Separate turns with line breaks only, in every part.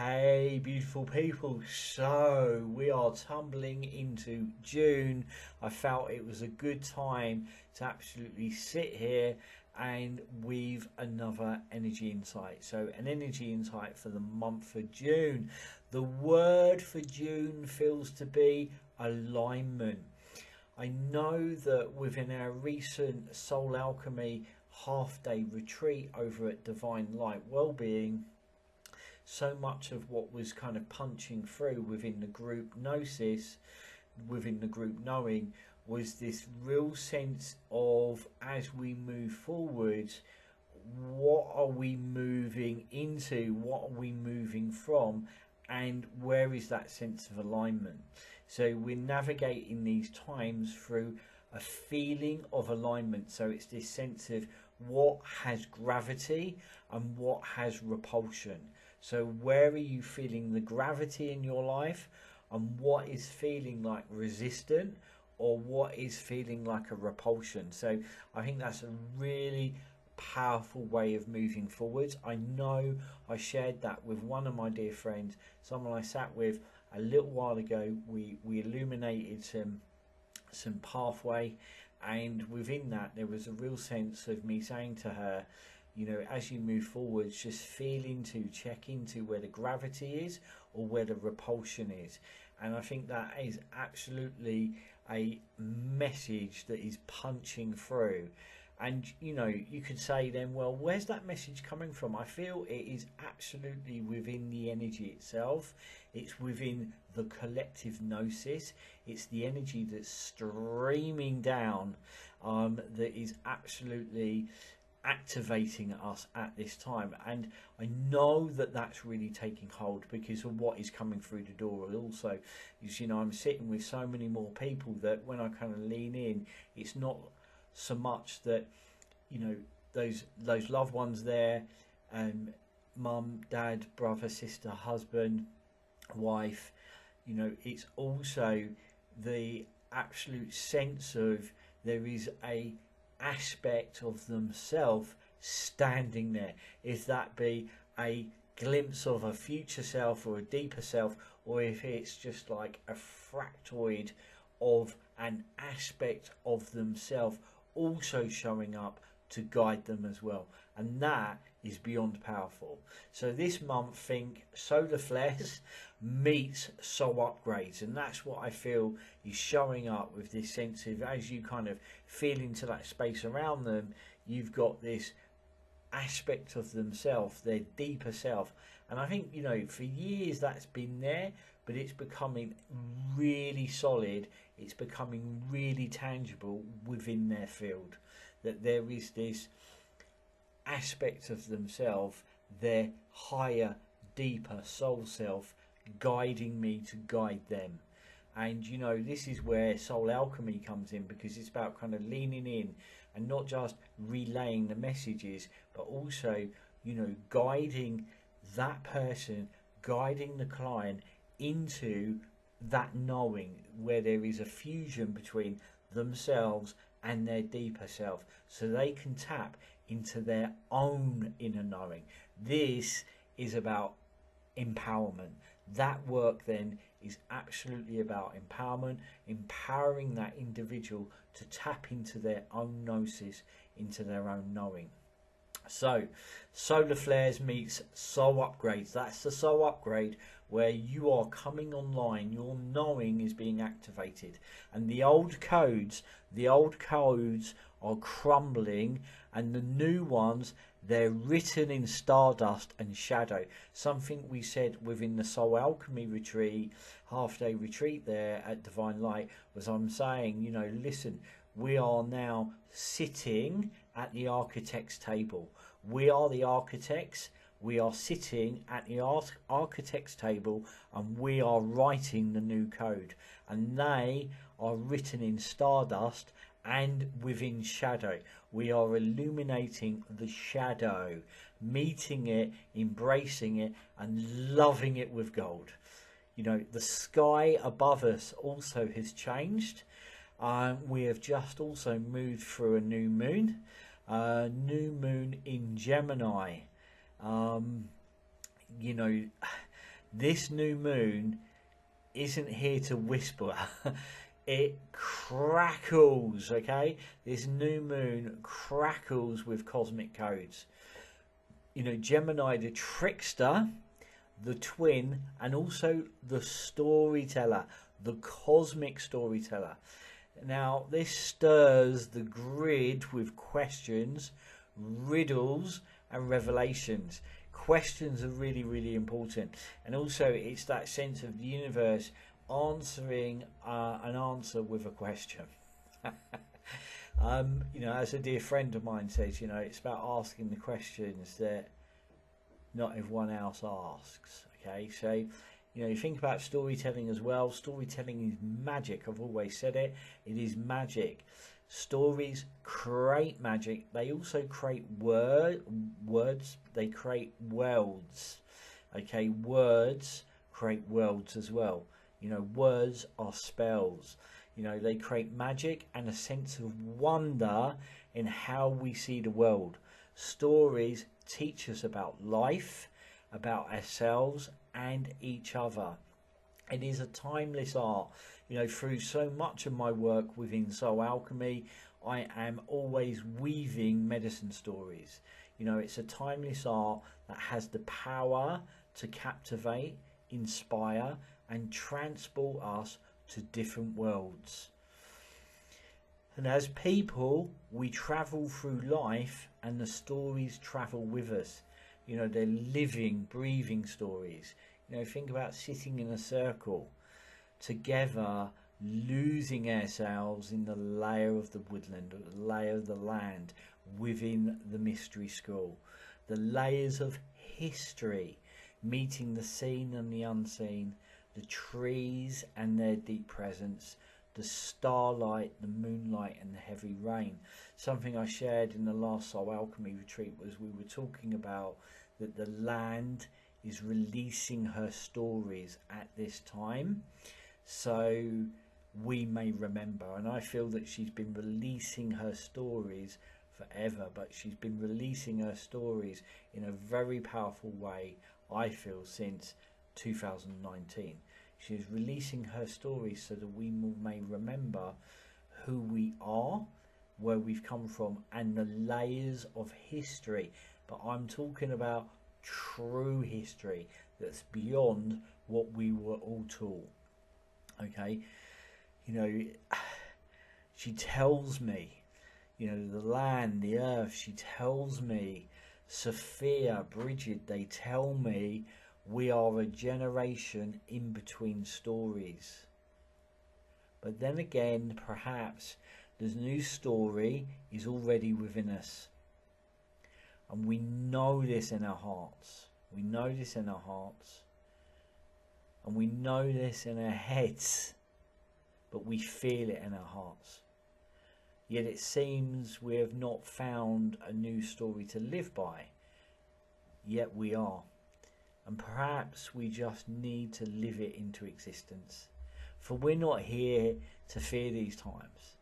Hey, beautiful people. So, we are tumbling into June. I felt it was a good time to absolutely sit here and weave another energy insight. So, an energy insight for the month of June. The word for June feels to be alignment. I know that within our recent Soul Alchemy half-day retreat over at Divine Light Wellbeing, so much of what was kind of punching through within the group gnosis, within the group knowing, was this real sense of, as we move forward, what are we moving into, what are we moving from, and where is that sense of alignment. So we're navigating these times through a feeling of alignment. So it's this sense of what has gravity and what has repulsion. So where are you feeling the gravity in your life, and what is feeling like resistant, or what is feeling like a repulsion? So I think that's a really powerful way of moving forwards. I know I shared that with one of my dear friends, someone I sat with a little while ago. We illuminated some pathway, and within that there was a real sense of me saying to her, you know, as you move forwards, just feel into, check into where the gravity is or where the repulsion is. And I think that is absolutely a message that is punching through. And, you know, you could say then, well, where's that message coming from? I feel it is absolutely within the energy itself. It's within the collective gnosis. It's the energy that's streaming down, that is absolutely activating us at this time. And I know that that's really taking hold because of what is coming through the door. Also, is, you know, I'm sitting with so many more people that when I kind of lean in, it's not so much that, you know, those loved ones there, mum, dad, brother, sister, husband, wife, you know, it's also the absolute sense of there is a aspect of themselves standing there. If that be a glimpse of a future self or a deeper self, or if it's just like a fractoid of an aspect of themselves also showing up to guide them as well. And that is beyond powerful. So this month, think solar flares meets soul upgrades, and that's what I feel is showing up with this sense of, as you kind of feel into that space around them, you've got this aspect of themselves, their deeper self. And I think, you know, for years that's been there, but it's becoming really solid, it's becoming really tangible within their field, that there is this aspect of themselves, their higher, deeper soul self, guiding me to guide them. And, you know, this is where soul alchemy comes in, because it's about kind of leaning in and not just relaying the messages, but also, you know, guiding that person, guiding the client into that knowing where there is a fusion between themselves and their deeper self, so they can tap into their own inner knowing. This is about empowerment. That work then is absolutely about empowerment, empowering that individual to tap into their own gnosis, into their own knowing. So solar flares meets soul upgrades. That's the soul upgrade where you are coming online, your knowing is being activated, and the old codes are crumbling, and the new ones, they're written in stardust and shadow. Something we said within the Soul Alchemy retreat, half-day retreat there at Divine Light, was I'm saying, you know, listen, we are now sitting at the architect's table. We are the architects. We are sitting at the architect's table, and we are writing the new code. And they are written in stardust and within shadow. We are illuminating the shadow, meeting it, embracing it, and loving it with gold. You know, the sky above us also has changed. We have just also moved through a new moon in Gemini. You know, This new moon isn't here to whisper. It crackles, okay? This new moon crackles with cosmic codes. You know, Gemini, the trickster, the twin, and also the storyteller, the cosmic storyteller. Now, this stirs the grid with questions, riddles, and revelations. Questions are really, really important. And also, it's that sense of the universe answering an answer with a question. You know, as a dear friend of mine says, you know, it's about asking the questions that not everyone else asks. Okay, so you know, you think about storytelling as well. Storytelling is magic. I've always said it. It is magic. Stories create magic. They also create words. They create worlds. Okay, words create worlds as well. You know, words are spells. You know, they create magic and a sense of wonder in how we see the world. Stories teach us about life, about ourselves and each other. It is a timeless art. You know, through so much of my work within Soul Alchemy, I am always weaving medicine stories. You know, it's a timeless art that has the power to captivate, inspire and transport us to different worlds. And as people, we travel through life and the stories travel with us. You know, they're living, breathing stories. You know, think about sitting in a circle together, losing ourselves in the layer of the woodland, the layer of the land within the mystery school. The layers of history, meeting the seen and the unseen, the trees and their deep presence, the starlight, the moonlight and the heavy rain. Something I shared in the last Soul Alchemy retreat was we were talking about that the land is releasing her stories at this time, so we may remember. And I feel that she's been releasing her stories forever, but she's been releasing her stories in a very powerful way, I feel, since 2019. She is releasing her stories so that we may remember who we are, where we've come from, and the layers of history. But I'm talking about true history that's beyond what we were all taught. Okay, you know, she tells me, you know, the land, the earth, she tells me, Sophia, Bridget, they tell me we are a generation in between stories. But then again, perhaps the new story is already within us. And we know this in our hearts. We know this in our hearts. And we know this in our heads. But we feel it in our hearts. Yet it seems we have not found a new story to live by. Yet we are. And perhaps we just need to live it into existence. For we're not here to fear these times.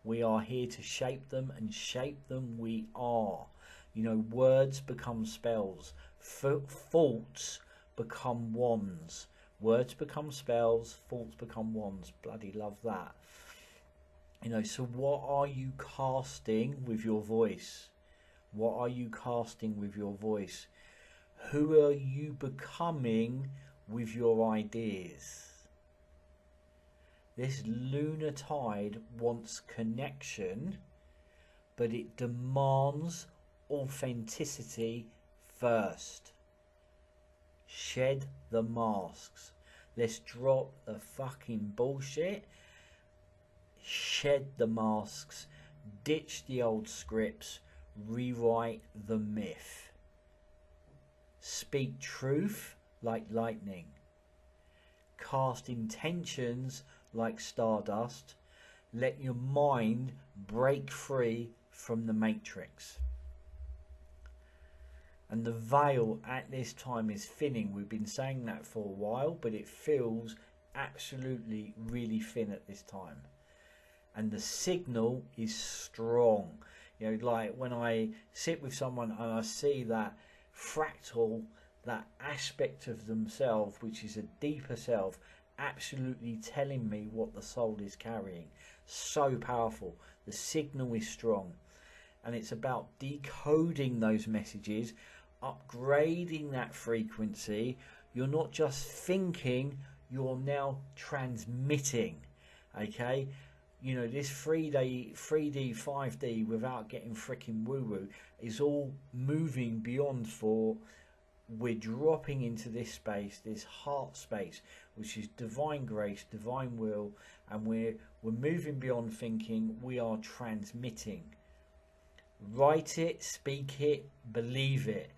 We are here to shape them, and shape them we are. You know, words become spells. Thoughts become wands. Words become spells. Thoughts become wands. Bloody love that. You know, so what are you casting with your voice? What are you casting with your voice? Who are you becoming with your ideas? This lunar tide wants connection, but it demands authenticity first. Shed the masks. Let's drop the fucking bullshit. Shed the masks. Ditch the old scripts. Rewrite the myth. Speak truth like lightning. Cast intentions like stardust. Let your mind break free from the matrix. And the veil at this time is thinning. We've been saying that for a while, but it feels absolutely really thin at this time. And the signal is strong. You know, like when I sit with someone and I see that fractal, that aspect of themselves, which is a deeper self, absolutely telling me what the soul is carrying. So powerful. The signal is strong, and it's about decoding those messages, upgrading that frequency. You're not just thinking, you're now transmitting. Okay, you know, this 3D 5D, without getting freaking woo woo, is all moving beyond. For we're dropping into this space, this heart space, which is divine grace, divine will, and we're moving beyond thinking. We are transmitting. Write it, speak it, believe it.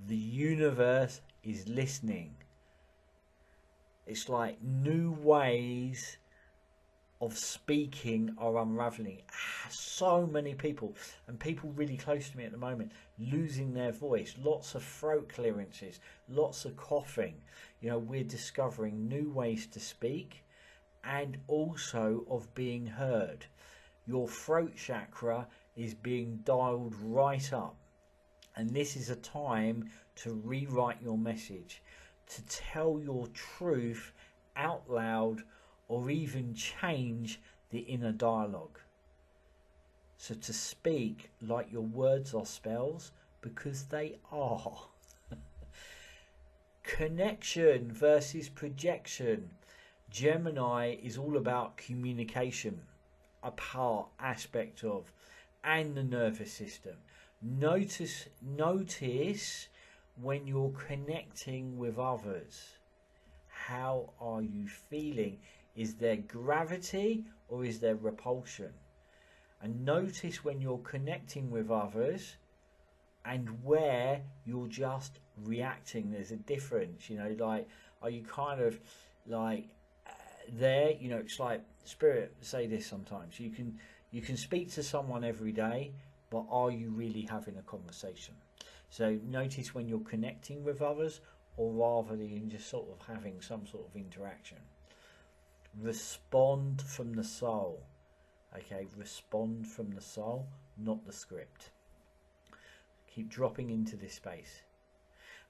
The universe is listening. It's like new ways of speaking are unraveling. So many people, and people really close to me at the moment, losing their voice, lots of throat clearances, lots of coughing. You know, we're discovering new ways to speak, and also of being heard. Your throat chakra is being dialed right up, and this is a time to rewrite your message, to tell your truth out loud, or even change the inner dialogue. So to speak like your words are spells, because they are. Connection versus projection. Gemini is all about communication, a part aspect of, and the nervous system. Notice when you're connecting with others. How are you feeling? Is there gravity or is there repulsion? And notice when you're connecting with others and where you're just reacting. There's a difference, you know, like, are you kind of like there? You know, it's like Spirit say this sometimes. You can speak to someone every day, but are you really having a conversation? So notice when you're connecting with others, or rather than just sort of having some sort of interaction. Respond from the soul. Okay, respond from the soul, not the script. Keep dropping into this space.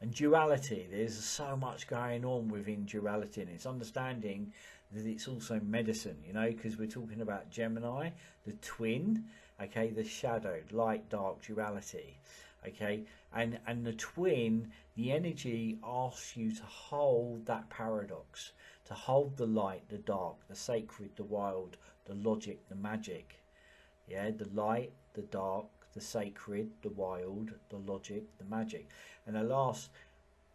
And duality, there's so much going on within duality, and it's understanding that it's also medicine, you know, because we're talking about Gemini, the twin, okay, the shadow, light, dark, duality, okay, and the twin, the energy asks you to hold that paradox, to hold the light, the dark, the sacred, the wild, the logic, the magic, yeah, the light, the dark, the sacred, the wild, the logic, the magic. And the last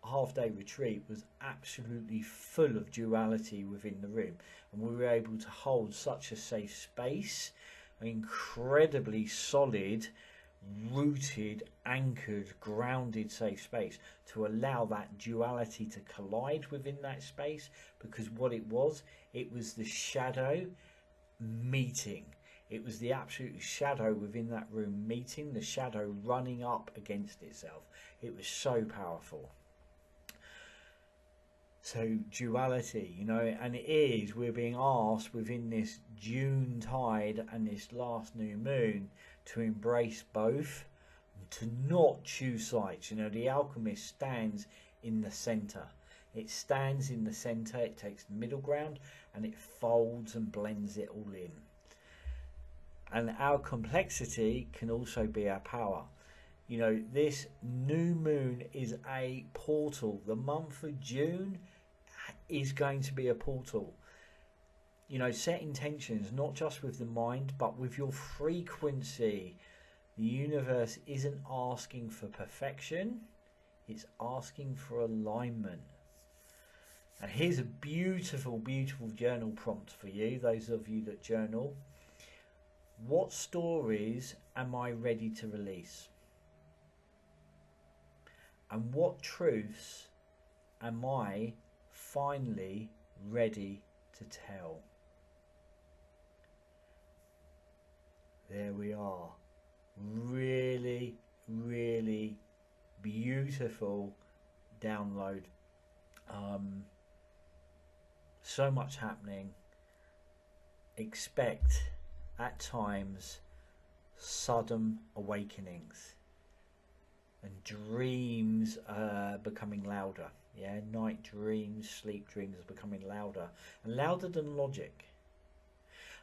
half-day retreat was absolutely full of duality within the room, and we were able to hold such a safe space, an incredibly solid, rooted, anchored, grounded safe space, to allow that duality to collide within that space. Because what it was the shadow meeting. It was the absolute shadow within that room meeting, the shadow running up against itself. It was so powerful. So duality, you know, and we're being asked within this June tide and this last new moon to embrace both, to not choose sides. You know, the alchemist stands in the center. It stands in the center, it takes the middle ground, and it folds and blends it all in. And our complexity can also be our power. You know, this new moon is a portal. The month of June is going to be a portal. You know, set intentions, not just with the mind, but with your frequency. The universe isn't asking for perfection, it's asking for alignment. And here's a beautiful, beautiful journal prompt for you, those of you that journal. What stories am I ready to release? And what truths am I finally ready to tell? There we are. Really, really beautiful download. So much happening. Expect at times sudden awakenings. and dreams becoming louder. Yeah, night dreams, sleep dreams are becoming louder and louder than logic.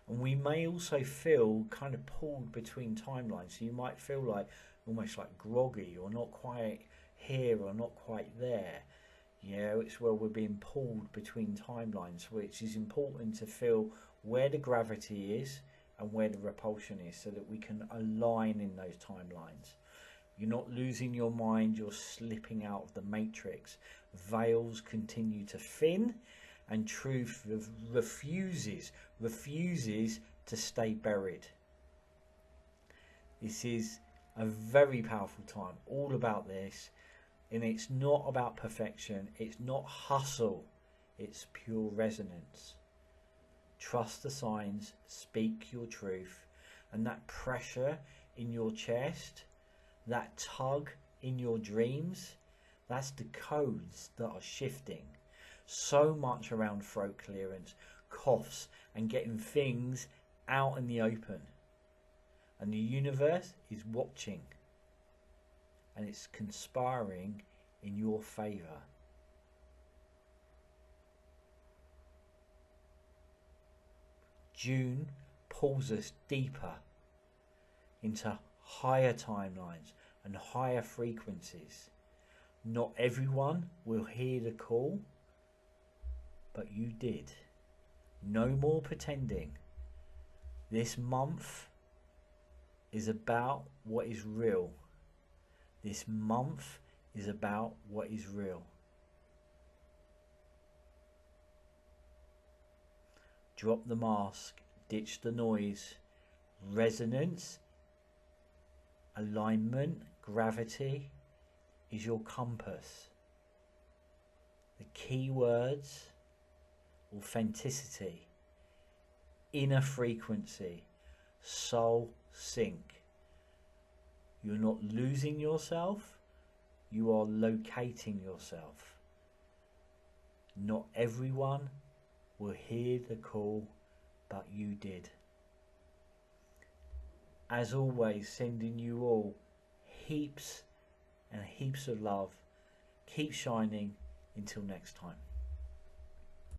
And we may also feel kind of pulled between timelines. So you might feel like almost like groggy, or not quite here or not quite there. Yeah, it's where we're being pulled between timelines, which is important to feel where the gravity is and where the repulsion is, so that we can align in those timelines. You're not losing your mind, you're slipping out of the matrix. Veils continue to thin, and truth refuses to stay buried. This is a very powerful time, all about this. And it's not about perfection, it's not hustle, it's pure resonance. Trust the signs, speak your truth, and that pressure in your chest, that tug in your dreams, that's the codes that are shifting. So much around throat clearance, coughs, and getting things out in the open. And the universe is watching, and it's conspiring in your favour. June pulls us deeper into higher timelines and higher frequencies. Not everyone will hear the call, but you did. No more pretending. This month is about what is real. This month is about what is real. Drop the mask, ditch the noise. Resonance, alignment, gravity is your compass. The key words: authenticity, inner frequency, soul sync. You're not losing yourself, you are locating yourself. Not everyone will hear the call, but you did. As always, sending you all heaps and heaps of love. Keep shining until next time.